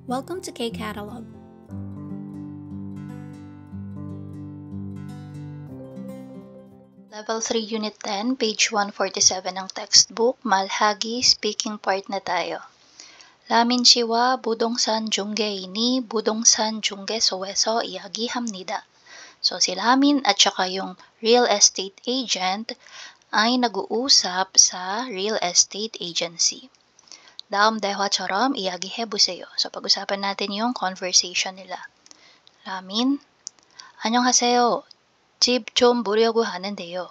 Welcome to K-Catalog. Level 3, Unit 10, page 147 ng textbook, Malhagi, speaking part na tayo. 라민 씨와 부동산 중개인이 부동산 중개소에서 이야기합니다. So, si Lamin at saka yung real estate agent ay nag-uusap sa real estate agency. 다음 대화처럼 이야기해보세요. So, pag-usapan natin yung conversation nila. 라민, 안녕하세요. 집 좀 보려고 하는데요.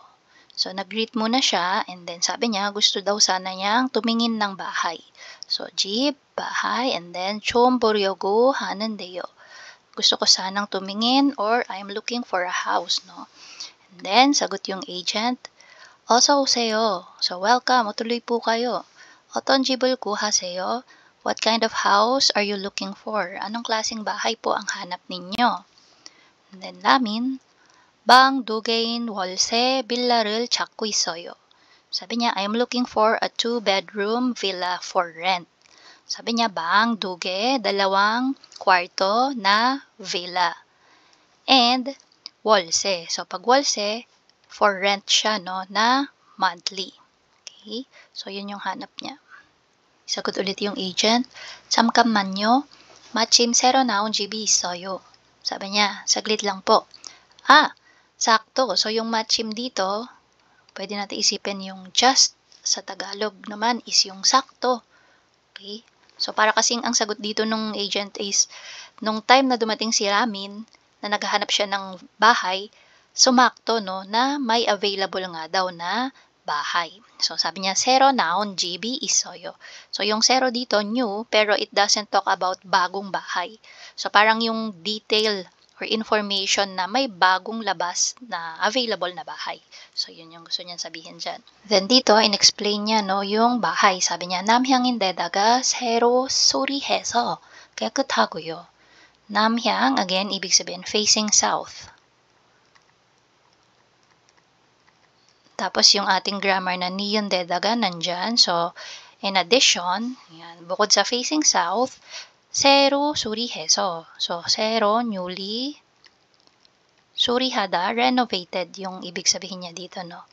So, nag-greet muna siya and then sabi niya gusto daw sana niyang tumingin ng bahay. So, 집, bahay, and then 좀 보려고 하는데요. Gusto ko sanang tumingin or I'm looking for a house, no? And then, sagot yung agent, 어서 오세요. So, welcome. O tuloy po kayo. 어떤 집을 구하세요? What kind of house are you looking for? Anong klaseng bahay po ang hanap ninyo? And then, Lamin, 방 2개인 월세 빌라를 찾고 있어요. 사비 niya, I'm looking for a 2-bedroom villa for rent. Sabi niya, 방 2개, dalawang kwarto na villa. And 월세. So, pag 월세, for rent siya, no, na monthly. Okay? So, yun yung hanap niya. Sagot ulit yung agent, 잠깐만요. 마침 새로 나온 집이 있어요. Sabi niya, saglit lang po. Sakto. So, yung matchim dito, pwede natin isipin yung just sa Tagalog naman is yung sakto. Okay? So, para kasing ang sagot dito nung agent is, nung time na dumating si Ramin, na naghahanap siya ng bahay, sumakto, no, na may available nga daw na bahay. So, sabi niya, 새로 나온 집이 있어요. So, yung 새로 dito, new, pero it doesn't talk about bagong bahay. So, parang yung detail or information na may bagong labas na available na bahay. So, yun yung gusto niyan sabihin dyan. Then, dito, in-explain niya, no, yung bahay. Sabi niya, 남향인데다가 새로 수리해서 깨끗하고요. 남향, again, ibig sabihin, facing south. Tapos, yung ating grammar na 니은데다가 nandyan. So, in addition, yan, bukod sa facing south, 새로 수리해서. So, 새로, newly, 수리하다, renovated yung ibig sabihin niya dito, no?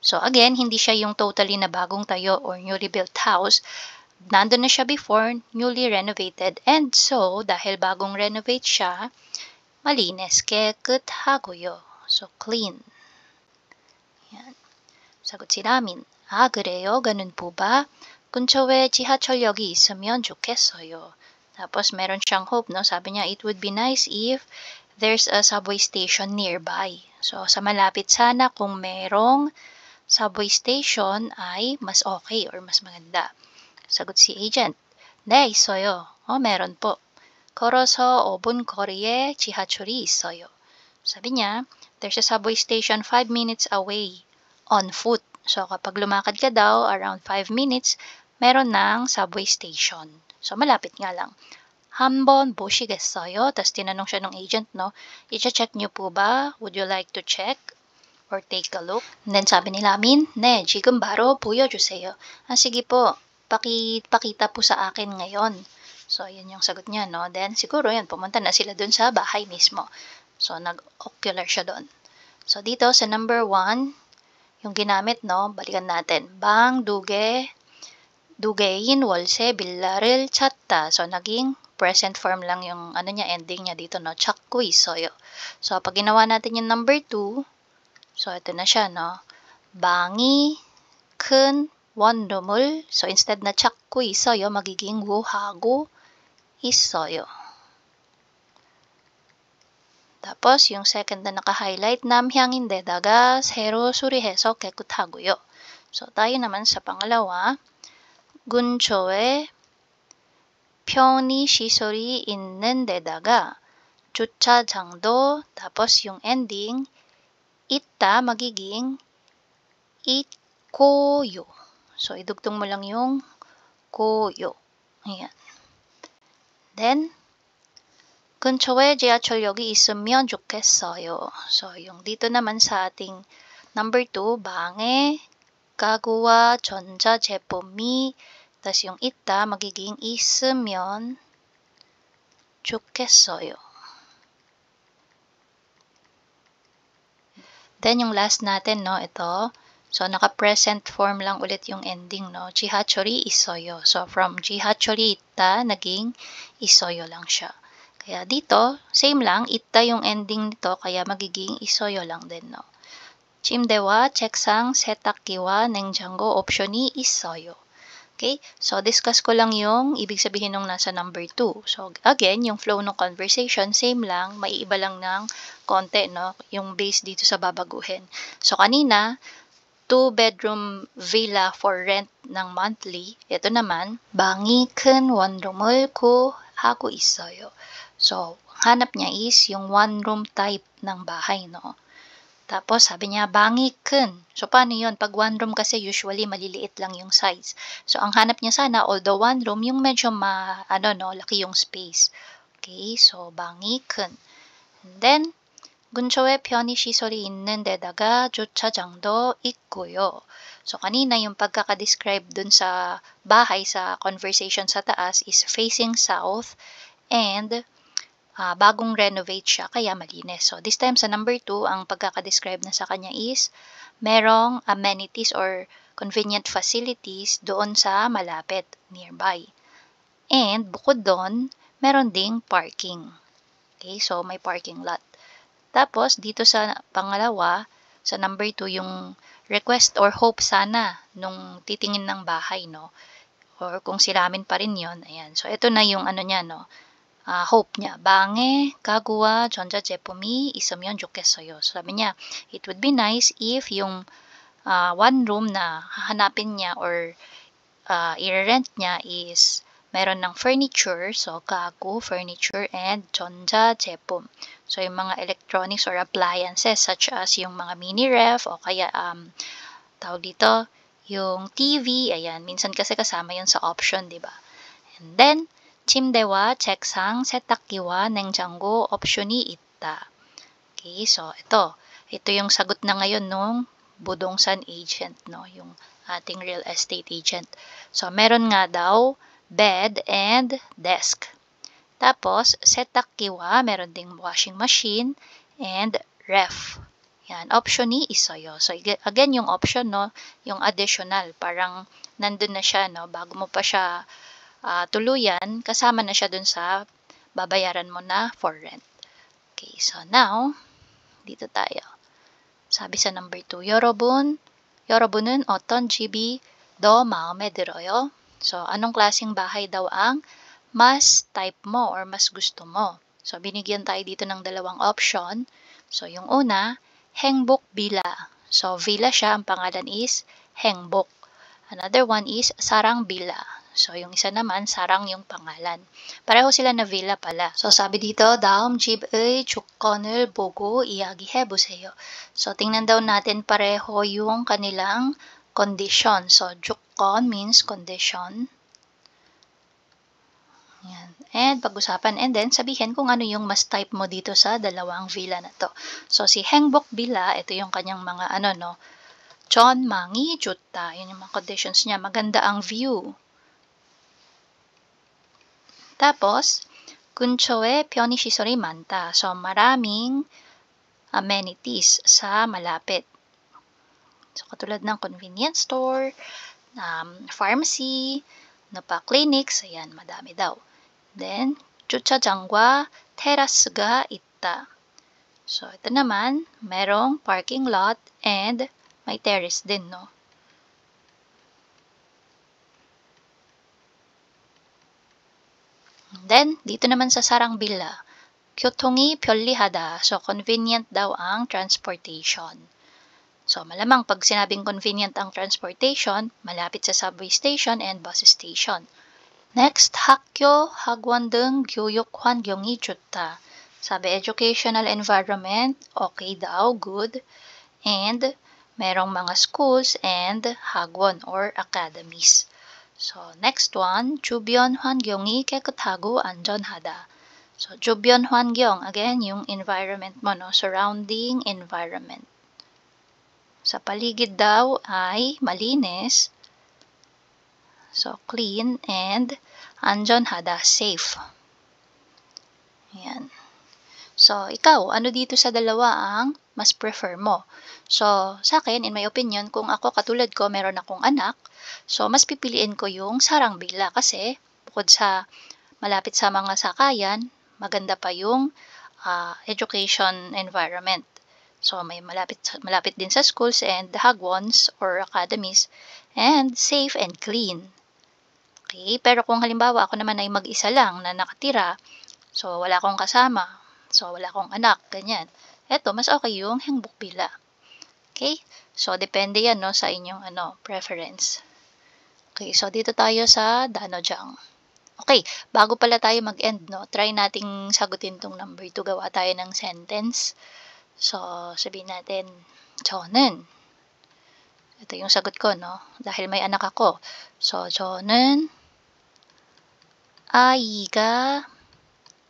So, again, hindi siya yung totally na bagong tayo or newly built house. Nandun na siya before, newly renovated. And so, dahil bagong renovate siya, malinis, 깨끗하고요. So, clean. Yan. Sagot si Ramin, 그래요? ganun po ba? 근처에 지하철역이 있으면 좋겠어요. Tapos, meron siyang hope, no? Sabi niya, it would be nice if there's a subway station nearby. So, sa malapit sana kung merong subway station ay mas okay or mas maganda. Sagot si agent, 네, 있어요. meron po. 걸어서 5분 거리에 지하철이 있어요. Sabi niya, there's a subway station 5 minutes away on foot. So, kapag lumakad ka daw, around 5 minutes, meron ng subway station. So, malapit nga lang. 한번 보시겠어요? Tapos tinanong siya ng agent, no? I-check niyo po ba? Would you like to check? Or take a look? And then sabi ni Lamin, 네, 지금 바로 보여주세요. Sige po, pakita po sa akin ngayon. So, yun yung sagot niya, no? Then, siguro yun, pumunta na sila dun sa bahay mismo. So, nag-ocular siya dun. So, dito sa number 1, yung ginamit, no? Balikan natin. 방 2개인 월세 빌라를 찾다. So, naging present form lang yung ending niya dito, no? 찾고 있어요. So, pag ginawa natin yung number 2, so, ito na siya, no? 방이 큰 원룸을, so, instead na 찾고 있어요, magiging 구하고 있어요. tapos, yung second na naka-highlight, 남향인데다가 새로 수리해서 깨끗하고요. So, tayo naman sa pangalawa, 근처에 편의시설이 있는 데다가 주차장도, tapos yung ending, 있다 magiging 있고요. So, idugtong mo lang yung 고요. Ayan. Then, 근처에 지하철역이 있으면 좋겠어요. So, yung dito naman sa ating number 2, 방에 가구와 전자제품이, tas yung 있다 magiging 있으면 좋겠어요. Then, yung last natin, no, ito. So, naka-present form lang ulit yung ending, no. 지하철이 있어요. So, from 지하철이 있다, naging 있어요 lang siya. Kaya dito, same lang, 있다 yung ending nito, kaya magiging 있어요 lang din, no. 침대와 책상, 세탁기와 냉장고 옵션이 있어요. Okay? So, discuss ko lang yung ibig sabihin nung nasa number 2. So, again, yung flow ng conversation, same lang, maiiba lang ng konti, no? Yung base dito sa babaguhin. So, kanina, 2-bedroom villa for rent ng monthly. Ito naman, 방이 큰 원룸을 구하고 있어요. So, hanap niya is yung one-room type ng bahay, no? Tapos, sabi niya, 방이 큰. So, paano yun? Pag one room kasi, usually, maliliit lang yung size. So, ang hanap niya sana, although one room, yung medyo laki yung space. Okay, so, 방이 큰. And then, 근처에 편의시설이 있는 데다가 주차장도 있고요. So, kanina, yung pagkaka-describe dun sa bahay, sa conversation sa taas, is facing south and bagong renovate siya, kaya malinis. So, this time sa number 2, ang pagkaka-describe na sa kanya is merong amenities or convenient facilities doon sa malapit, nearby. And bukod doon, meron ding parking. Okay, so may parking lot. Tapos, dito sa pangalawa, sa number 2, yung request or hope sana nung titingin ng bahay, no? Or kung siramin pa rin yun, ayan. So, ito na yung niya, no? Hope niya, 방에 가구와 전자제품이 있으면 좋겠어요. So, sabi niya, it would be nice if yung one room na hahanapin niya or i-rent niya is meron ng furniture, so 가구, furniture, and 전자제품. So, yung mga electronics or appliances such as yung mga mini ref o kaya tawag dito, yung TV, ayan, minsan kasi kasama yun sa option, di ba? And then, 침대와 책상, 세탁기와 냉장고 옵션이 있다. Okay, so ito yung sagot na ngayon nung budongsan agent, no, yung ating real estate agent. So meron nga daw bed and desk. Tapos 세탁기와 meron ding washing machine and ref. Yan, option이 있어요. So again yung option, no, yung additional, parang nandun na siya, no, bago mo pa siya tuluyan, kasama na siya dun sa babayaran mo na for rent. Okay, so now, dito tayo. Sabi sa number 2, 여러분은 어떤 집이 더 마음에 들어요? So, anong klaseng bahay daw ang mas type mo or mas gusto mo? So, binigyan tayo dito ng dalawang option. So, yung una, 행복 villa. So, villa siya, ang pangalan is 행복. Another one is sarang villa. So, yung isa naman, sarang yung pangalan. Pareho sila na villa pala. So, sabi dito, 다음 집의 조건을 보고 이야기해보세요. So, tingnan daw natin pareho yung kanilang condition. So, 조건 means condition. Yan. And pag-usapan, and then sabihin kung ano yung mas type mo dito sa dalawang villa na to. So, si 행복 villa, ito yung kanyang mga 전망이 좋다. Yun yung mga conditions niya. Maganda ang view. Tapos, 근처에 편의시설이 많다. So, maraming amenities sa malapit. So, katulad ng convenience store, pharmacy, clinics, ayan, madami daw. Then, 주차장과 테라스가 있다. So, ito naman, merong parking lot and may terrace din, no? Then, dito naman sa sarang villa, 교통이 편리하다. So, convenient daw ang transportation. So, malamang pag sinabing convenient ang transportation, malapit sa subway station and bus station. Next, 학교, 학원 등 교육 환경이 좋다. Sabi, educational environment, okay daw, good. And, merong mga schools and 학원 or academies. So, next one, 주변 환경이 깨끗하고 안전하다. So, 주변 환경, again, yung environment mo, no? Surrounding environment. Sa paligid daw ay malinis. So, clean and 안전하다, safe. Ayan. So, ikaw, ano dito sa dalawa ang mas prefer mo? So, sa akin, in my opinion, kung ako katulad ko, meron akong anak, so mas pipiliin ko yung Sarangbila kasi bukod sa malapit sa mga sakayan, maganda pa yung education environment. So, may malapit din sa schools and hagwons or academies and safe and clean. Okay? Pero kung halimbawa ako naman ay mag-isa lang na nakatira, so wala akong kasama, so wala akong anak, ganyan. Eto, mas okay yung Hengbukbila. Okay? So, depende yan no, sa inyong preference. Okay, so dito tayo sa Danojang. Okay, bago pala tayo mag-end, no, try nating sagutin tong number 2. Gawa tayo ng sentence. So, sabihin natin, 저는. Ito yung sagot ko, no? Dahil may anak ako. So, 저는 아이가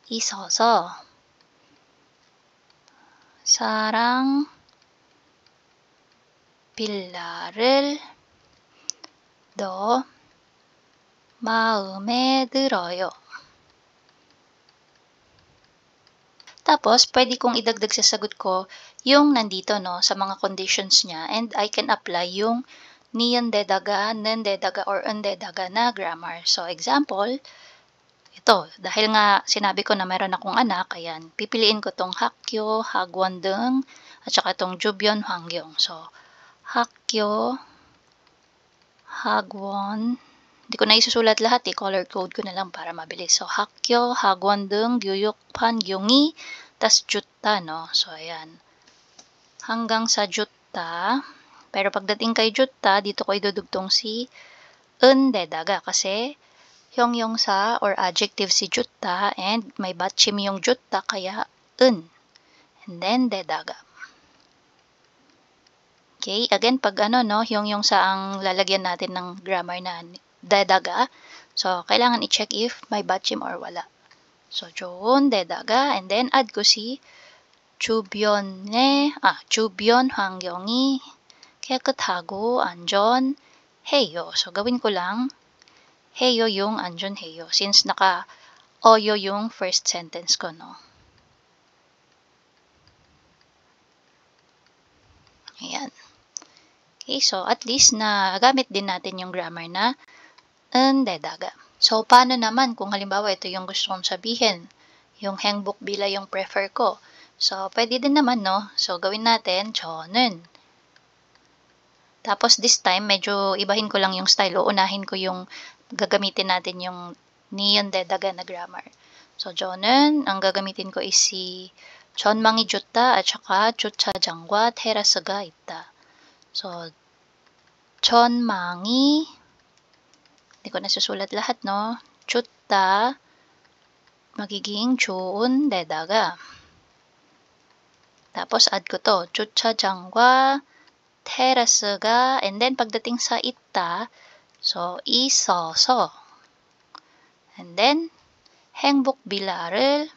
있어서 사랑빌라를 더 마음에 들어요. Tapos, pwede kong idagdag sa sagot ko yung nandito, no, sa mga conditions niya, and I can apply yung niyendedaga, nendedaga, or undedaga na grammar. So, example, ito, dahil nga sinabi ko na meron akong anak, ayan, pipiliin ko tong Hakyo, Hagwondeng, at saka tong Jubyon, Hwangyong. So, Hakyo, Hagwon, hindi ko na isusulat lahat color code ko na lang para mabilis. So, Hakyo, Hagwondeng, Gyuyukpan, Gyungi, tas Jutta, no? So, ayan. Hanggang sa Jutta, pero pagdating kay Jutta, dito ko idudugtong si undedaga kasi yung sa or adjective si Jutta and may batchim yung Jutta kaya un. And then dedaga. Okay, again, pag no, yung sa ang lalagyan natin ng grammar na dedaga, so, kailangan i-check if may batchim or wala. So, jon, dedaga, and then add ko si 주변 환경이 깨끗하고 안전해요. So, gawin ko lang, 해요 yung 안전해요. Since naka-oyo yung first sentence ko, no? Ayan. Okay, so at least na gamit din natin yung grammar na undedaga. So, paano naman kung halimbawa ito yung gusto kong sabihin? Yung Hengbukbila yung prefer ko. So, pwede din naman, no? So, gawin natin, 저는. Tapos, this time, medyo ibahin ko lang yung style. Uunahin ko yung gagamitin natin yung niyendedaga na grammar. So, 저는, ang gagamitin ko is si 전망이 좋다 at saka 주차장과 테라스가 있다. So, 전망이, hindi ko nasusulat lahat, no? 좋다, magiging 좋은 데다가. Tapos, add ko to, 주차장과 테라스가, and then pagdating sa 있다, so, 있어서, and then, 행복빌라를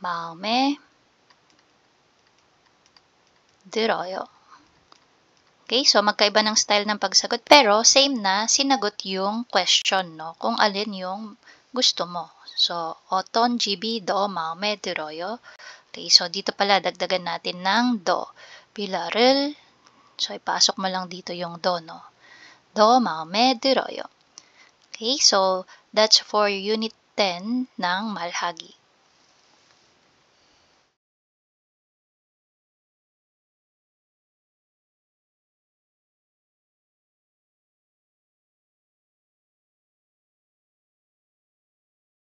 마음에 들어요. Okay, so magkaiba ng style ng pagsagot pero same na sinagot yung question, no? Kung alin yung gusto mo. So, 어떤 집이 더 마음에 들어요? Okay, so dito pala dagdagan natin ng do. 빌라를, so ipasok mo lang dito yung do, no? 더 마음에 들어요. Okay, so that's for unit 10 ng Malhagi.